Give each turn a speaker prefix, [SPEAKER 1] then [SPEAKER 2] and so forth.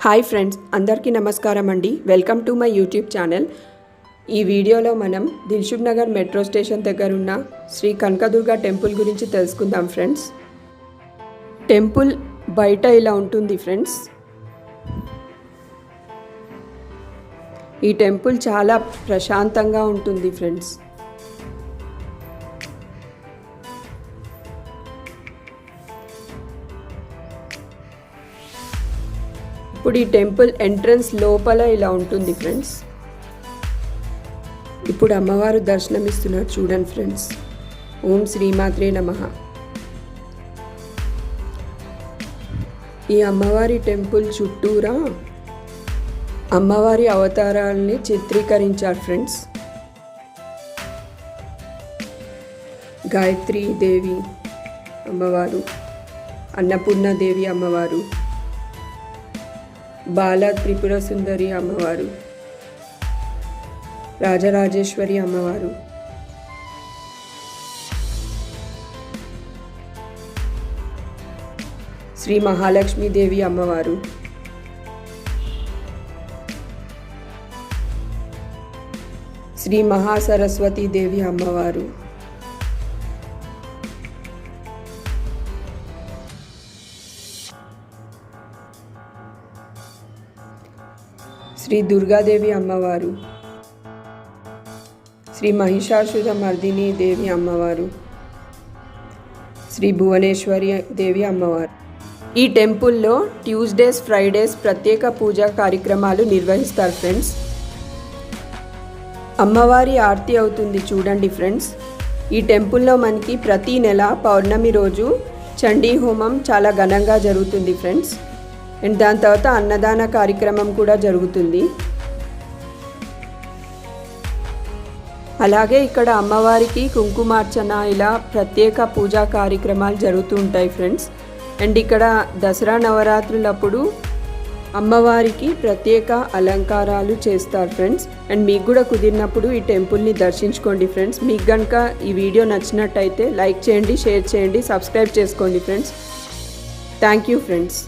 [SPEAKER 1] Hi friends, అందరికీ నమస్కారం అండి. Welcome to my YouTube channel. ఈ వీడియోలో మనం దిల్సుఖ్ నగర్ మెట్రో స్టేషన్ దగ్గర ఉన్న శ్రీ కనకదుర్గ టెంపుల్ గురించి తెలుసుకుందాం ఫ్రెండ్స్. టెంపుల్ బయట ఇలా ఉంటుంది ఫ్రెండ్స్. ఈ టెంపుల్ చాలా ప్రశాంతంగా ఉంటుంది ఫ్రెండ్స్. ఇప్పుడు ఈ టెంపుల్ ఎంట్రన్స్ లోపల ఇలా ఉంటుంది ఫ్రెండ్స్. ఇప్పుడు అమ్మవారు దర్శనమిస్తున్నారు చూడండి ఫ్రెండ్స్. ఓం శ్రీమాత్రే నమః. ఈ అమ్మవారి టెంపుల్ చుట్టూరా అమ్మవారి అవతారాలని చిత్రీకరించారు ఫ్రెండ్స్. గాయత్రీ దేవి అమ్మవారు, అన్నపూర్ణాదేవి అమ్మవారు, బాల త్రిపుర సుందరి అమ్మవారు, రాజరాజేశ్వరి అమ్మవారు, శ్రీ మహాలక్ష్మీదేవి అమ్మవారు, శ్రీ మహాసరస్వతి దేవి అమ్మవారు, శ్రీ దుర్గాదేవి అమ్మవారు, శ్రీ మహిషాసుర మర్దిని దేవి అమ్మవారు, శ్రీ భువనేశ్వరి దేవి అమ్మవారు. ఈ టెంపుల్లో ట్యూస్డేస్, ఫ్రైడేస్ ప్రత్యేక పూజా కార్యక్రమాలు నిర్వహిస్తారు ఫ్రెండ్స్. అమ్మవారి ఆరతి అవుతుంది చూడండి ఫ్రెండ్స్. ఈ టెంపుల్లో మనకి ప్రతి నెల పౌర్ణమి రోజు చండీ హోమం చాలా ఘనంగా జరుగుతుంది ఫ్రెండ్స్. అండ్ దాని తర్వాత అన్నదాన కార్యక్రమం కూడా జరుగుతుంది. అలాగే ఇక్కడ అమ్మవారికి కుంకుమార్చన, ఇలా ప్రత్యేక పూజా కార్యక్రమాలు జరుగుతూ ఉంటాయి ఫ్రెండ్స్. అండ్ ఇక్కడ దసరా నవరాత్రులప్పుడు అమ్మవారికి ప్రత్యేక అలంకారాలు చేస్తారు ఫ్రెండ్స్. అండ్ మీకు కూడా కుదిరినప్పుడు ఈ టెంపుల్ని దర్శించుకోండి ఫ్రెండ్స్. మీకు కనుక ఈ వీడియో నచ్చినట్టయితే లైక్ చేయండి, షేర్ చేయండి, సబ్స్క్రైబ్ చేసుకోండి ఫ్రెండ్స్. Thank you friends.